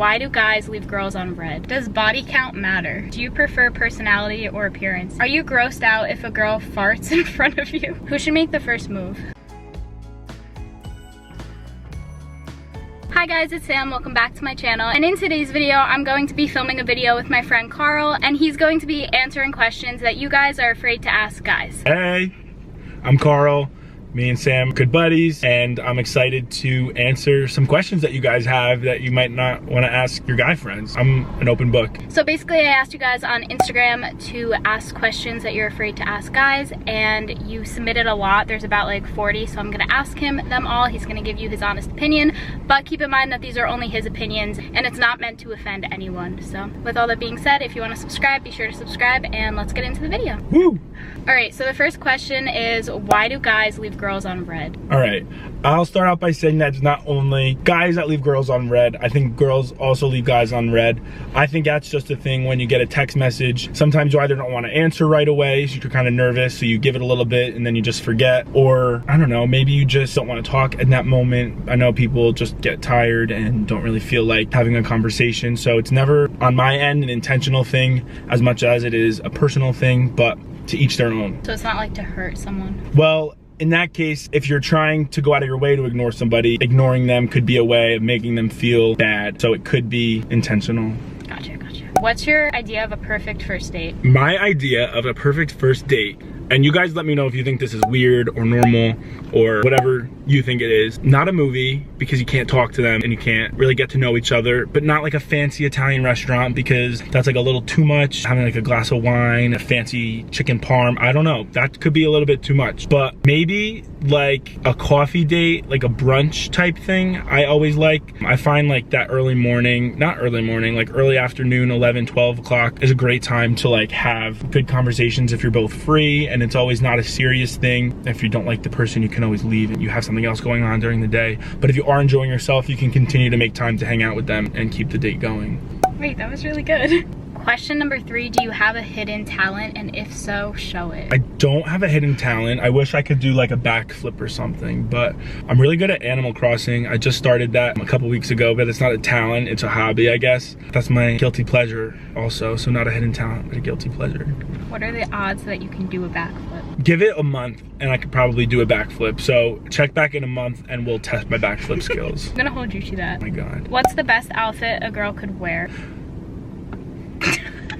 Why do guys leave girls on red? Does body count matter? Do you prefer personality or appearance? Are you grossed out if a girl farts in front of you? Who should make the first move? Hi guys, it's Sam. Welcome back to my channel. And in today's video, I'm going to be filming a video with my friend Carl, and he's going to be answering questions that you guys are afraid to ask guys. Hey, I'm Carl. Me and Sam, good buddies, and I'm excited to answer some questions that you guys have that you might not want to ask your guy friends. I'm an open book. So basically, I asked you guys on Instagram to ask questions that you're afraid to ask guys, and you submitted a lot. There's about like 40, so I'm gonna ask him them all. He's gonna give you his honest opinion, but keep in mind that these are only his opinions, and it's not meant to offend anyone. So with all that being said, if you want to subscribe, be sure to subscribe, and let's get into the video. Woo! All right, so the first question is, why do guys leave girls on red? All right, I'll start out by saying that it's not only guys that leave girls on red. I think girls also leave guys on red. I think that's just a thing when you get a text message. Sometimes you either don't want to answer right away, so you're kind of nervous, so you give it a little bit and then you just forget. Or, I don't know, maybe you just don't want to talk in that moment. I know people just get tired and don't really feel like having a conversation. So it's never, on my end, an intentional thing as much as it is a personal thing, but to each their own. So it's not like to hurt someone? Well, in that case, if you're trying to go out of your way to ignore somebody, ignoring them could be a way of making them feel bad. So it could be intentional. Gotcha. What's your idea of a perfect first date? My idea of a perfect first date, and you guys let me know if you think this is weird or normal or whatever you think it is. Not a movie, because you can't talk to them and you can't really get to know each other, but not like a fancy Italian restaurant, because that's like a little too much. Having like a glass of wine, a fancy chicken parm, I don't know. That could be a little bit too much. But maybe like a coffee date, like a brunch type thing, I always like. I find like that early morning, not early morning, like early afternoon, 11, 12 o'clock is a great time to like have good conversations if you're both free, and it's always not a serious thing. If you don't like the person, you can always leave and you have something else going on during the day. But if you are enjoying yourself, you can continue to make time to hang out with them and keep the date going. Wait, that was really good. Question number 3, do you have a hidden talent? And if so, show it. I don't have a hidden talent. I wish I could do like a backflip or something, but I'm really good at Animal Crossing. I just started that a couple weeks ago, but it's not a talent, it's a hobby, I guess. That's my guilty pleasure also, so not a hidden talent, but a guilty pleasure. What are the odds that you can do a backflip? Give it a month and I could probably do a backflip. So check back in a month and we'll test my backflip skills. I'm gonna hold you to that. Oh my God. What's the best outfit a girl could wear?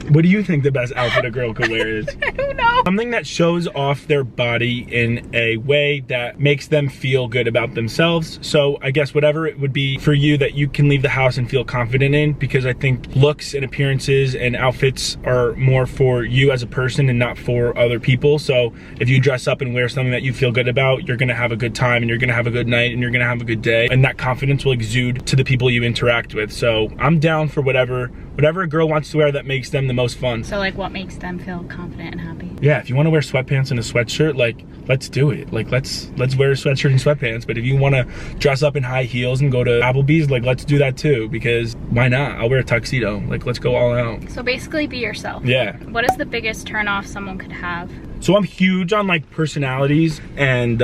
What do you think the best outfit a girl could wear is? I don't know. Something that shows off their body in a way that makes them feel good about themselves. So I guess whatever it would be for you that you can leave the house and feel confident in, because I think looks and appearances and outfits are more for you as a person and not for other people. So if you dress up and wear something that you feel good about, you're gonna have a good time and you're gonna have a good night and you're gonna have a good day. And that confidence will exude to the people you interact with. So I'm down for whatever a girl wants to wear that makes them the most fun. So like what makes them feel confident and happy? Yeah, if you want to wear sweatpants and a sweatshirt, like let's do it. Like let's wear a sweatshirt and sweatpants. But if you want to dress up in high heels and go to Applebee's, like let's do that too, because why not? I'll wear a tuxedo. Like let's go all out. So basically be yourself. Yeah. What is the biggest turnoff someone could have? So I'm huge on like personalities and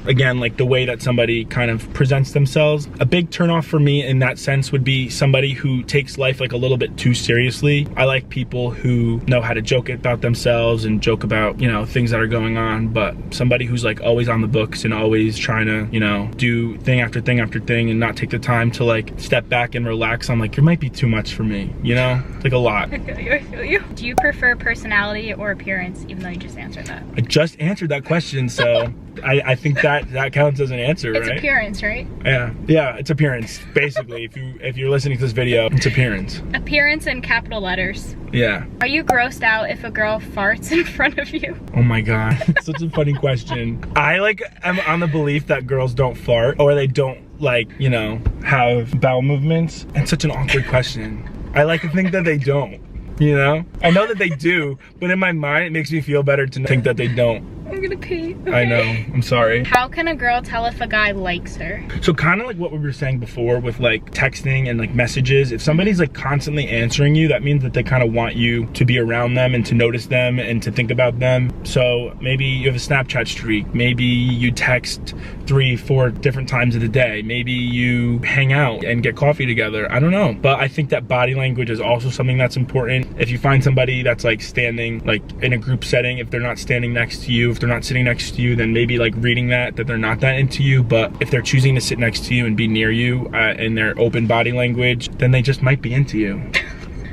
again, like the way that somebody kind of presents themselves. A big turnoff for me in that sense would be somebody who takes life like a little bit too seriously. I like people who know how to joke about themselves and joke about, you know, things that are going on, but somebody who's like always on the books and always trying to, you know, do thing after thing after thing and not take the time to like step back and relax. I'm like, you might be too much for me, you know? It's like a lot. I feel you. Do you prefer personality or appearance, even though you just answered that? I just answered that question, so I think that counts as an answer, it's right? It's appearance, right? Yeah, it's appearance. Basically, if you're listening to this video, it's appearance. Appearance in capital letters. Yeah. Are you grossed out if a girl farts in front of you? Oh my God, such a funny question. I'm on the belief that girls don't fart, or they don't like, you know, have bowel movements. It's such an awkward question. I like to think that they don't. You know? I know that they do, but in my mind, it makes me feel better to think that they don't. I'm gonna pee. Okay. I know, I'm sorry. How can a girl tell if a guy likes her? So kind of like what we were saying before with like texting and like messages, if somebody's like constantly answering you, that means that they kind of want you to be around them and to notice them and to think about them. So maybe you have a Snapchat streak, maybe you text 3-4 different times of the day, maybe you hang out and get coffee together. I don't know, but I think that body language is also something that's important. If you find somebody that's like standing like in a group setting, if they're not standing next to you, if they're not sitting next to you, then maybe like reading that they're not that into you. But if they're choosing to sit next to you and be near you in their open body language, then they just might be into you.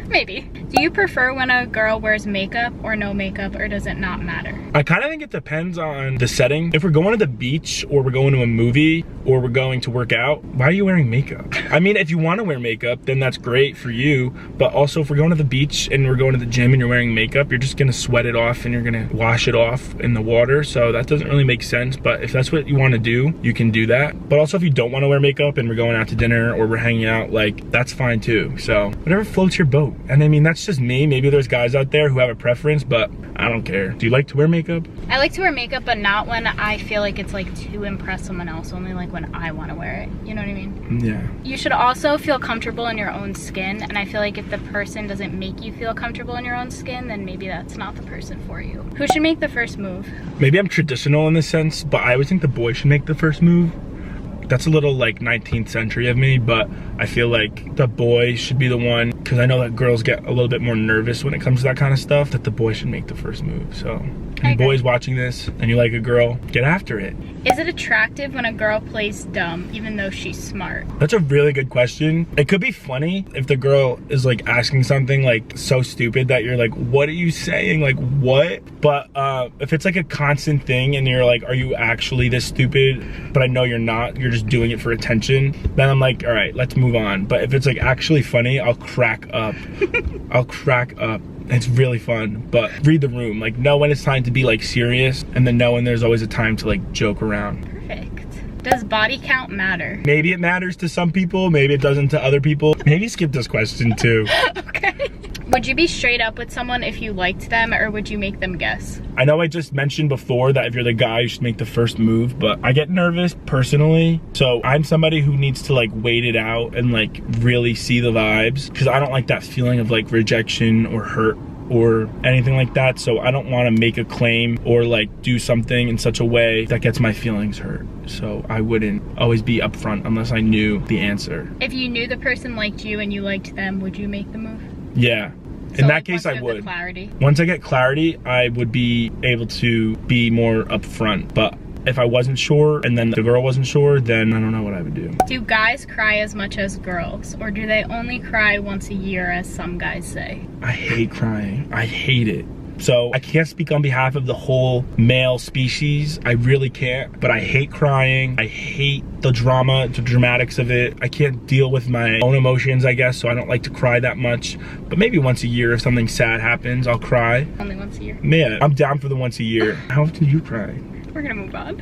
Maybe. Do you prefer when a girl wears makeup or no makeup, or does it not matter? I kind of think it depends on the setting. If we're going to the beach or we're going to a movie or we're going to work out, why are you wearing makeup? I mean, if you want to wear makeup, then that's great for you. But also if we're going to the beach and we're going to the gym and you're wearing makeup, you're just going to sweat it off and you're going to wash it off in the water. So that doesn't really make sense. But if that's what you want to do, you can do that. But also if you don't want to wear makeup and we're going out to dinner or we're hanging out, like that's fine too. So whatever floats your boat. And I mean, that's just me. Maybe there's guys out there who have a preference, but I don't care. Do you like to wear makeup? I like to wear makeup, but not when I feel like it's like to impress someone else, only like when I want to wear it. You know what I mean? Yeah. You should also feel comfortable in your own skin, and I feel like if the person doesn't make you feel comfortable in your own skin, then maybe that's not the person for you. Who should make the first move? Maybe I'm traditional in this sense, but I always think the boy should make the first move. That's a little like 19th century of me, but I feel like the boy should be the one, because I know that girls get a little bit more nervous when it comes to that kind of stuff, that the boy should make the first move. So any boys watching this and you like a girl, get after it. Is it attractive when a girl plays dumb even though she's smart? That's a really good question. It could be funny if the girl is like asking something like so stupid that you're like, what are you saying? Like what? But if it's like a constant thing and you're like, are you actually this stupid? But I know you're not, you're just doing it for attention, then I'm like, all right, let's move on. But if it's like actually funny, I'll crack up. I'll crack up. It's really fun. But read the room, like know when it's time to be like serious, and then know when there's always a time to like joke around. Perfect. Does body count matter? Maybe it matters to some people, maybe it doesn't to other people. Maybe skip this question too. Okay. Would you be straight up with someone if you liked them, or would you make them guess? I know I just mentioned before that if you're the guy, you should make the first move, but I get nervous personally. So I'm somebody who needs to like wait it out and like really see the vibes, because I don't like that feeling of like rejection or hurt or anything like that. So I don't want to make a claim or like do something in such a way that gets my feelings hurt. So I wouldn't always be upfront unless I knew the answer. If you knew the person liked you and you liked them, would you make the move? Yeah. So in like, that case, I would. Clarity. Once I get clarity, I would be able to be more upfront. But if I wasn't sure and then the girl wasn't sure, then I don't know what I would do. Do guys cry as much as girls, or do they only cry once a year, as some guys say? I hate crying. I hate it. So I can't speak on behalf of the whole male species. I really can't. But I hate crying. I hate the drama, the dramatics of it. I can't deal with my own emotions, I guess, so I don't like to cry that much. But maybe once a year, if something sad happens, I'll cry. Only once a year? Yeah, I'm down for the once a year. How often do you cry? We're gonna move on.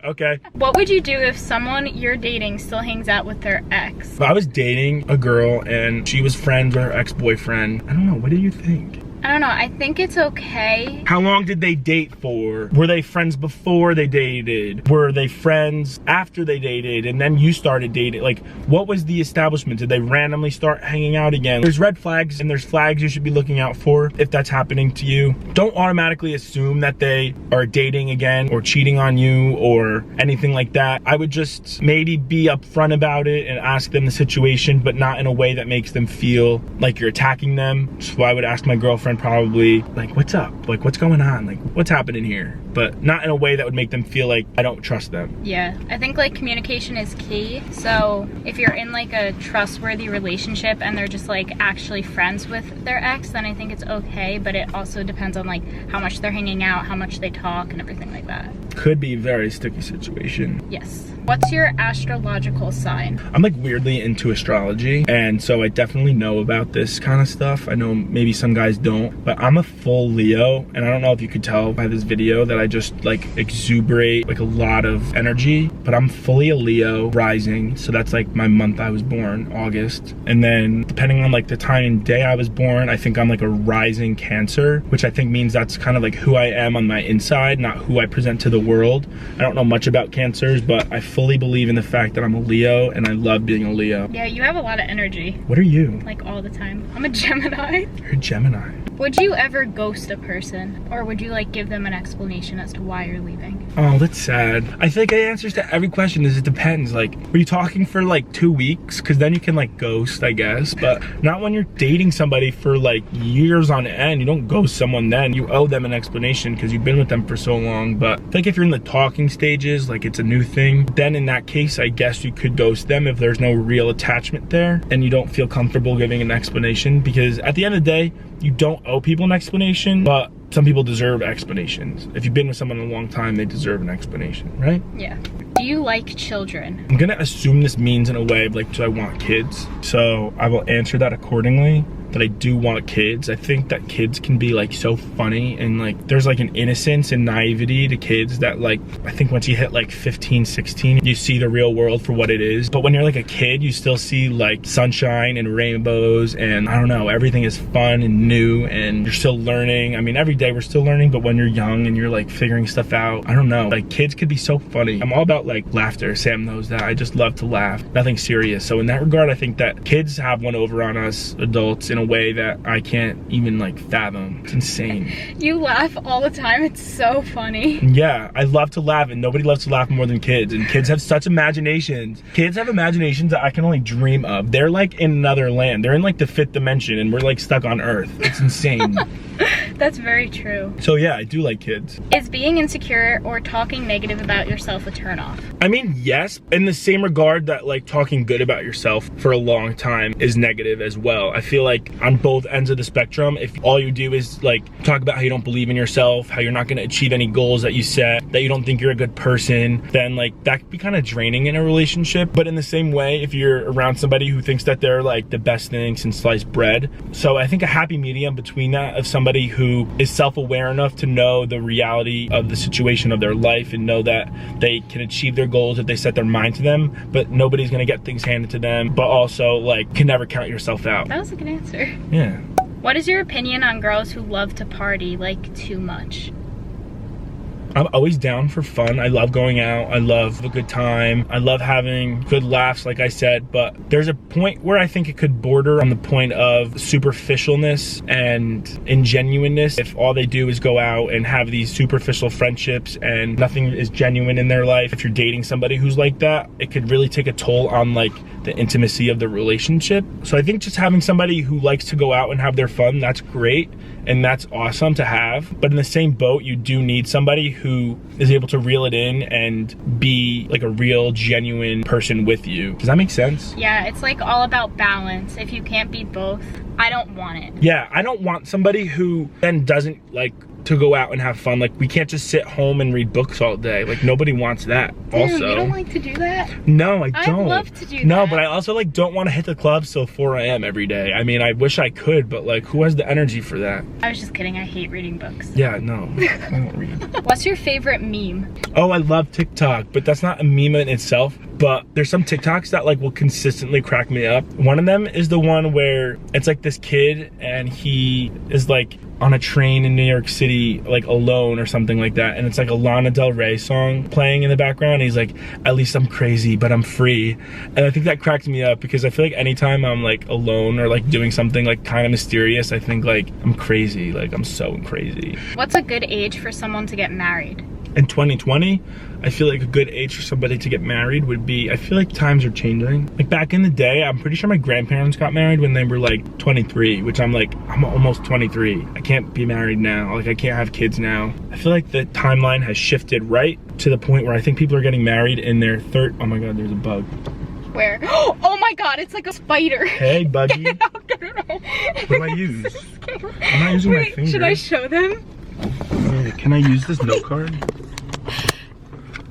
Okay. What would you do if someone you're dating still hangs out with their ex? If I was dating a girl and she was friends with her ex-boyfriend, I don't know, what do you think? I don't know, I think it's okay. How long did they date for? Were they friends before they dated? Were they friends after they dated and then you started dating? Like, what was the establishment? Did they randomly start hanging out again? There's red flags and there's flags you should be looking out for if that's happening to you. Don't automatically assume that they are dating again or cheating on you or anything like that. I would just maybe be upfront about it and ask them the situation, but not in a way that makes them feel like you're attacking them. So I would ask my girlfriend probably, like, what's up? Like, what's going on? Like, what's happening here? But not in a way that would make them feel like I don't trust them. Yeah, I think like communication is key. So if you're in like a trustworthy relationship and they're just like actually friends with their ex, then I think it's okay. But it also depends on like how much they're hanging out, how much they talk and everything like that. Could be a very sticky situation. Yes. What's your astrological sign? I'm like weirdly into astrology, and so I definitely know about this kind of stuff. I know maybe some guys don't, but I'm a full Leo, and I don't know if you could tell by this video that I just like exuberate like a lot of energy, but I'm fully a Leo rising, so that's like my month I was born, August. And then depending on like the time and day I was born, I think I'm like a rising Cancer, which I think means that's kind of like who I am on my inside, not who I present to the world. I don't know much about Cancers, but I fully believe in the fact that I'm a Leo, and I love being a Leo. Yeah, you have a lot of energy. What are you? Like all the time. I'm a Gemini. You're a Gemini. Would you ever ghost a person, or would you like give them an explanation as to why you're leaving? Oh, that's sad. I think the answers to every question is it depends. Like, were you talking for like 2 weeks? Because then you can like ghost, I guess, but not when you're dating somebody for like years on end. You don't ghost someone then. You owe them an explanation because you've been with them for so long. But I think if you're in the talking stages, like it's a new thing, then in that case, I guess you could ghost them if there's no real attachment there and you don't feel comfortable giving an explanation, because at the end of the day, you don't owe people an explanation, but some people deserve explanations. If you've been with someone a long time, they deserve an explanation, right? Yeah. Do you like children? I'm gonna assume this means in a way of like, do I want kids? So I will answer that accordingly, that I do want kids. I think that kids can be like so funny, and like there's like an innocence and naivety to kids that like, I think once you hit like 15, 16, you see the real world for what it is. But when you're like a kid, you still see like sunshine and rainbows, and I don't know, everything is fun and new, and you're still learning. I mean, every day we're still learning, but when you're young and you're like figuring stuff out, I don't know, like kids could be so funny. I'm all about like laughter. Sam knows that. I just love to laugh. Nothing serious. So in that regard, I think that kids have one over on us adults in a way that I can't even like fathom. It's insane. You laugh all the time. It's so funny. Yeah, I love to laugh, and nobody loves to laugh more than kids. And kids have such imaginations. Kids have imaginations that I can only dream of. They're like in another land. They're in like the 5th dimension, and we're like stuck on Earth. It's insane. That's very true. So yeah, I do like kids. Is being insecure or talking negative about yourself a turnoff? I mean, yes, in the same regard that like talking good about yourself for a long time is negative as well. I feel like on both ends of the spectrum, if all you do is like talk about how you don't believe in yourself, how you're not gonna achieve any goals that you set, that you don't think you're a good person, then like that could be kind of draining in a relationship. But in the same way, if you're around somebody who thinks that they're like the best thing since sliced bread. So I think a happy medium between that of somebody who is self-aware enough to know the reality of the situation of their life and know that they can achieve their goals if they set their mind to them, but nobody's gonna get things handed to them, but also like can never count yourself out. That was a good answer. Yeah. What is your opinion on girls who love to party like too much? I'm always down for fun. I love going out. I love a good time. I love having good laughs, like I said, but there's a point where I think it could border on the point of superficialness and ingenuineness. If all they do is go out and have these superficial friendships and nothing is genuine in their life, if you're dating somebody who's like that, it could really take a toll on like the intimacy of the relationship. So I think just having somebody who likes to go out and have their fun, that's great. And that's awesome to have. But in the same boat, you do need somebody who is able to reel it in and be like a real, genuine person with you. Does that make sense? Yeah, it's like all about balance. If you can't be both, I don't want it. Yeah, I don't want somebody who then doesn't like to go out and have fun. Like, we can't just sit home and read books all day. Like, nobody wants that. Dude, also, you don't like to do that? No, I don't. I'd love to do that. No, but I also like don't want to hit the clubs till 4 a.m. every day. I mean, I wish I could, but like, who has the energy for that? I was just kidding. I hate reading books. Yeah, no, I don't read. What's your favorite meme? Oh, I love TikTok, but that's not a meme in itself. But there's some TikToks that like will consistently crack me up. One of them is the one where it's like this kid and he is like on a train in New York City, like alone or something like that. And it's like a Lana Del Rey song playing in the background. And he's like, at least I'm crazy, but I'm free. And I think that cracked me up because I feel like anytime I'm like alone or like doing something like kind of mysterious, I think like I'm crazy. Like I'm so crazy. What's a good age for someone to get married? In 2020, I feel like a good age for somebody to get married would be, I feel like times are changing. Like back in the day, I'm pretty sure my grandparents got married when they were like 23, which I'm like, I'm almost 23. I can't be married now. Like I can't have kids now. I feel like the timeline has shifted right to the point where I think people are getting married in their oh my God, there's a bug. Where? Oh my God, it's like a spider. Hey, buggy. Get out, get out. What do I use? I'm not using my finger. Should I show them? Can I use this note card?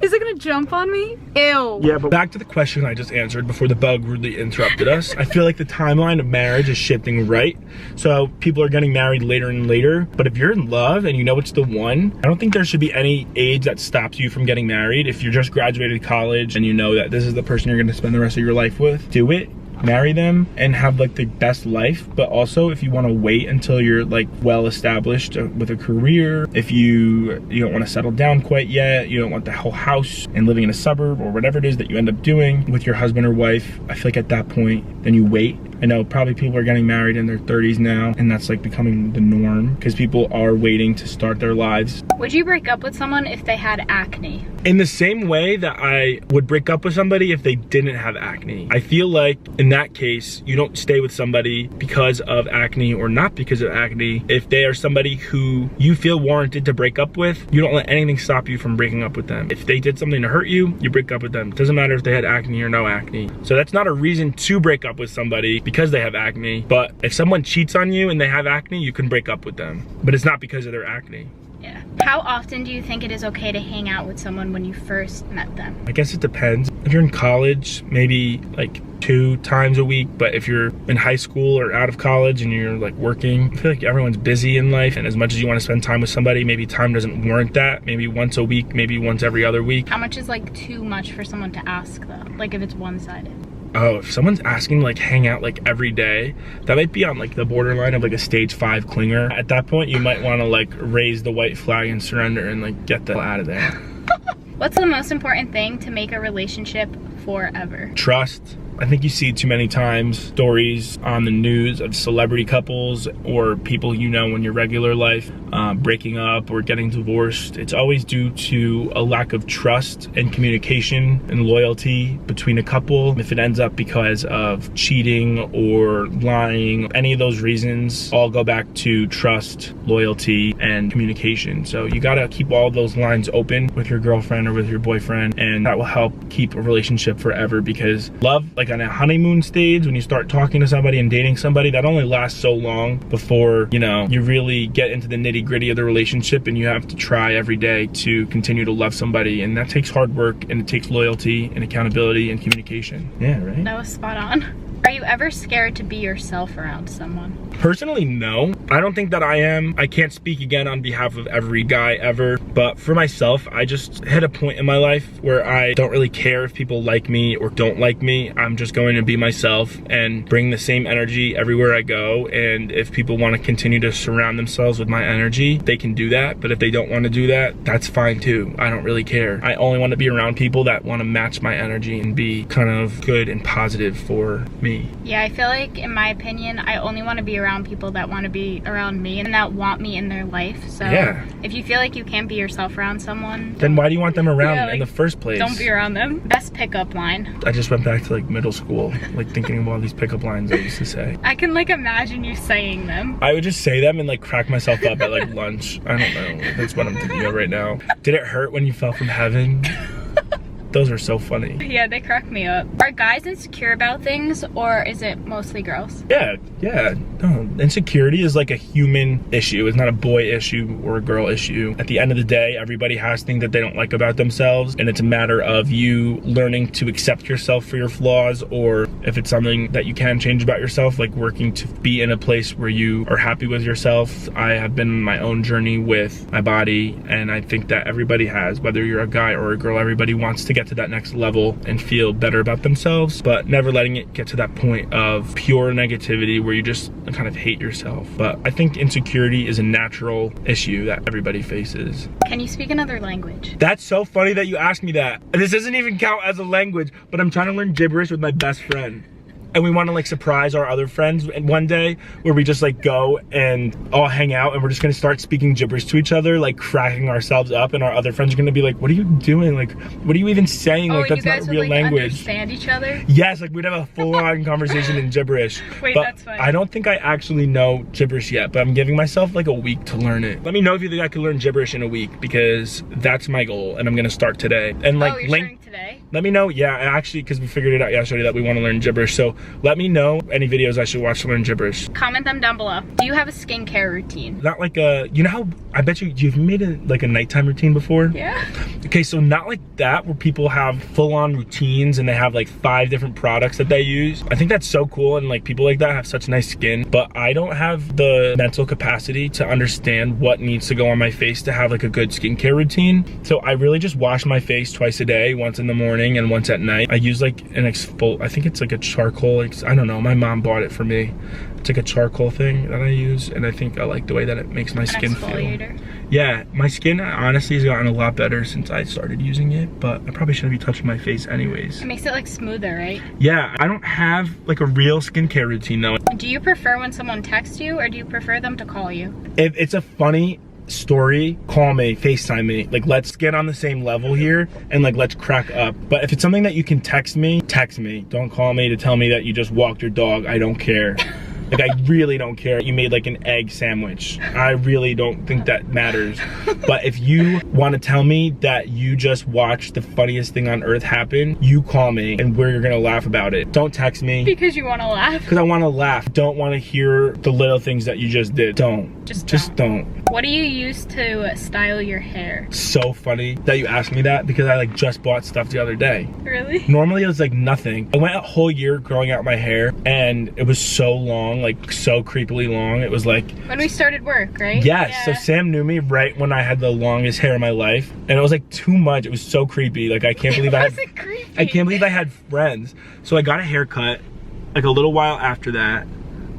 Is it gonna to jump on me? Ew. Yeah, but back to the question I just answered before the bug rudely interrupted us. I feel like the timeline of marriage is shifting right. So people are getting married later and later. But if you're in love and you know it's the one, I don't think there should be any age that stops you from getting married. If you're just graduated college and you know that this is the person you're gonna spend the rest of your life with, do it. Marry them and have like the best life. But also if you want to wait until you're like well established with a career, if you don't want to settle down quite yet, you don't want the whole house and living in a suburb or whatever it is that you end up doing with your husband or wife, I feel like at that point then you wait. I know probably people are getting married in their 30s now, and that's like becoming the norm because people are waiting to start their lives. Would you break up with someone if they had acne? In the same way that I would break up with somebody if they didn't have acne. I feel like in that case, you don't stay with somebody because of acne or not because of acne. If they are somebody who you feel warranted to break up with, you don't let anything stop you from breaking up with them. If they did something to hurt you, you break up with them. It doesn't matter if they had acne or no acne. So that's not a reason to break up with somebody because they have acne. But if someone cheats on you and they have acne, you can break up with them. But it's not because of their acne. Yeah. How often do you think it is okay to hang out with someone when you first met them? I guess it depends. If you're in college, maybe like 2 times a week. But if you're in high school or out of college and you're like working, I feel like everyone's busy in life. And as much as you want to spend time with somebody, maybe time doesn't warrant that. Maybe once a week, maybe once every other week. How much is like too much for someone to ask though? Like if it's one-sided? Oh, if someone's asking to like hang out like every day, that might be on like the borderline of like a stage 5 clinger. At that point, you might want to like raise the white flag and surrender and like get the hell out of there. What's the most important thing to make a relationship forever? Trust. I think you see too many times stories on the news of celebrity couples or people you know in your regular life breaking up or getting divorced. It's always due to a lack of trust and communication and loyalty between a couple. If it ends up because of cheating or lying, any of those reasons all go back to trust, loyalty, and communication. So you gotta keep all of those lines open with your girlfriend or with your boyfriend, and that will help keep a relationship forever, because love, like on a honeymoon stage, when you start talking to somebody and dating somebody, that only lasts so long before, you know, you really get into the nitty-gritty of the relationship, and you have to try every day to continue to love somebody, and that takes hard work, and it takes loyalty and accountability and communication. Yeah, right? That was spot on. Are you ever scared to be yourself around someone? Personally, no. I don't think that I am. I can't speak again on behalf of every guy ever, but for myself, I just hit a point in my life where I don't really care if people like me or don't like me. I'm just going to be myself and bring the same energy everywhere I go, and if people want to continue to surround themselves with my energy, they can do that, but if they don't want to do that, that's fine too. I don't really care. I only want to be around people that want to match my energy and be kind of good and positive for me. Yeah, I feel like, in my opinion, I only want to be around people that want to be around me and that want me in their life. So yeah, if you feel like you can't be yourself around someone, then why do you want them around in the first place? Don't be around them. Best pickup line. I just went back to like middle school, like thinking of all these pickup lines I used to say. I can like imagine you saying them. I would just say them and like crack myself up at like lunch. I don't know. That's what I'm thinking of right now. Did it hurt when you fell from heaven? Those are so funny. Yeah, they crack me up. Are guys insecure about things, or is it mostly girls? Yeah. No, insecurity is like a human issue. It's not a boy issue or a girl issue. At the end of the day, everybody has things that they don't like about themselves, and it's a matter of you learning to accept yourself for your flaws, or if it's something that you can change about yourself, like working to be in a place where you are happy with yourself. I have been on my own journey with my body, and I think that everybody has, whether you're a guy or a girl, everybody wants to get to that next level and feel better about themselves, but never letting it get to that point of pure negativity where you just kind of hate yourself. But I think insecurity is a natural issue that everybody faces. Can you speak another language? That's so funny that you asked me that. This doesn't even count as a language, but I'm trying to learn gibberish with my best friend. And we want to like surprise our other friends and one day where we just like go and all hang out and we're just gonna start speaking gibberish to each other, like cracking ourselves up, and our other friends are gonna be like, what are you doing? Like, what are you even saying? Oh, like, that's not real language. Understand each other? Yes, like we'd have a full-on conversation in gibberish. Wait, but that's funny. I don't think I actually know gibberish yet, but I'm giving myself like a week to learn it. Let me know if you think I could learn gibberish in a week, because that's my goal, and I'm gonna start today. And like, you're starting today? Let me know. Yeah, actually, because we figured it out yesterday that we want to learn gibberish. So let me know any videos I should watch to learn gibberish. Comment them down below. Do you have a skincare routine? Not like a, you know how, I bet you've made like a nighttime routine before? Yeah. Okay, so not like that where people have full-on routines and they have like 5 different products that they use. I think that's so cool, and like people like that have such nice skin, but I don't have the mental capacity to understand what needs to go on my face to have like a good skincare routine. So I really just wash my face twice a day, once in the morning and once at night. I use like an I think it's like a charcoal, I don't know, my mom bought it for me. It's like a charcoal thing that I use, and I think I like the way that it makes my skin feel. Yeah, my skin honestly has gotten a lot better since I started using it, but I probably shouldn't be touching my face anyways. It makes it like smoother, right? Yeah, I don't have like a real skincare routine though. Do you prefer when someone texts you, or do you prefer them to call you? If it's a funny story, call me, FaceTime me. Like, let's get on the same level here and like let's crack up. But if it's something that you can text me, text me. Don't call me to tell me that you just walked your dog. I don't care. Like, I really don't care. You made like an egg sandwich. I really don't think that matters. But if you want to tell me that you just watched the funniest thing on earth happen, you call me and we're gonna laugh about it. Don't text me. Because you want to laugh? Because I want to laugh. Don't want to hear the little things that you just did. Don't. Just don't. What do you use to style your hair? So funny that you asked me that, because I like just bought stuff the other day. Really? Normally it was like nothing. I went a whole year growing out my hair and it was so long, like so creepily long. It was like when we started work, right? Yes. Yeah. So Sam knew me right when I had the longest hair in my life, and it was like too much. It was so creepy. Like, I can't believe I can't believe I had friends. So I got a haircut like a little while after that,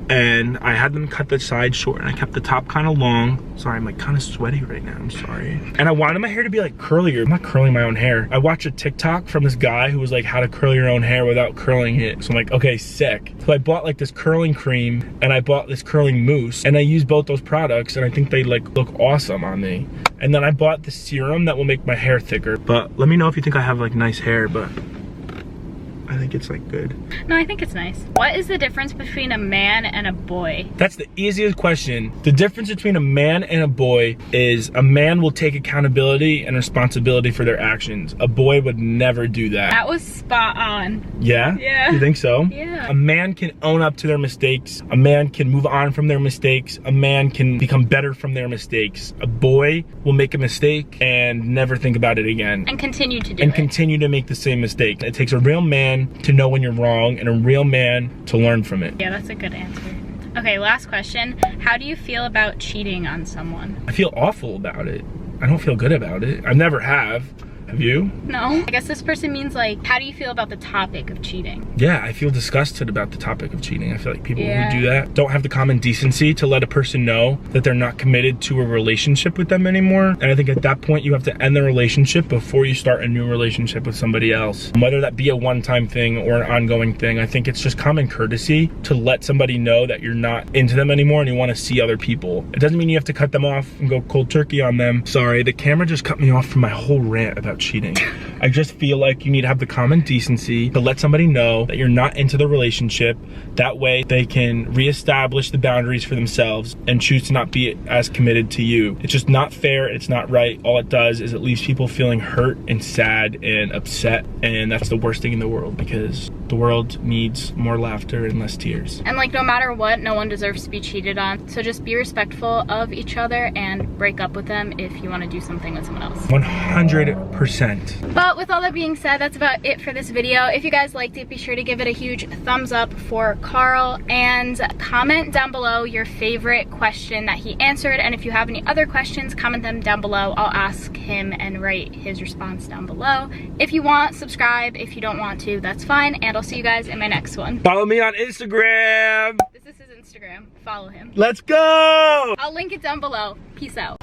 and I had them cut the sides short and I kept the top kind of long. Sorry, I'm like kind of sweaty right now, I'm sorry. And I wanted my hair to be like curlier. I'm not curling my own hair. I watched a TikTok from this guy who was like how to curl your own hair without curling it. So I'm like, okay, sick. So I bought like this curling cream and I bought this curling mousse, and I used both those products and I think they like look awesome on me. And then I bought the serum that will make my hair thicker. But let me know if you think I have like nice hair, but I think it's like good. No, I think it's nice. What is the difference between a man and a boy? That's the easiest question. The difference between a man and a boy is a man will take accountability and responsibility for their actions. A boy would never do that. That was spot on. Yeah? Yeah. You think so? Yeah. A man can own up to their mistakes. A man can move on from their mistakes. A man can become better from their mistakes. A boy will make a mistake and never think about it again. And continue to do it. And continue to make the same mistake. It takes a real man to know when you're wrong and a real man to learn from it. Yeah, that's a good answer. Okay, last question. How do you feel about cheating on someone? I feel awful about it. I don't feel good about it. I never have. Have you? No. I guess this person means like, how do you feel about the topic of cheating? Yeah, I feel disgusted about the topic of cheating. I feel like people who do that don't have the common decency to let a person know that they're not committed to a relationship with them anymore. And I think at that point you have to end the relationship before you start a new relationship with somebody else. Whether that be a one-time thing or an ongoing thing, I think it's just common courtesy to let somebody know that you're not into them anymore and you want to see other people. It doesn't mean you have to cut them off and go cold turkey on them. Sorry, the camera just cut me off from my whole rant about cheating. I just feel like you need to have the common decency to let somebody know that you're not into the relationship. That way they can reestablish the boundaries for themselves and choose to not be as committed to you. It's just not fair. It's not right. All it does is it leaves people feeling hurt and sad and upset. And that's the worst thing in the world, because the world needs more laughter and less tears. And like, no matter what, no one deserves to be cheated on. So just be respectful of each other and break up with them if you want to do something with someone else. 100%. But with all that being said, that's about it for this video. If you guys liked it, be sure to give it a huge thumbs up for Carl, and comment down below your favorite question that he answered. And if you have any other questions, comment them down below. I'll ask him and write his response down below. If you want, subscribe. If you don't want to, that's fine. And I'll see you guys in my next one. Follow me on Instagram. This is his Instagram. Follow him. Let's go! I'll link it down below. Peace out.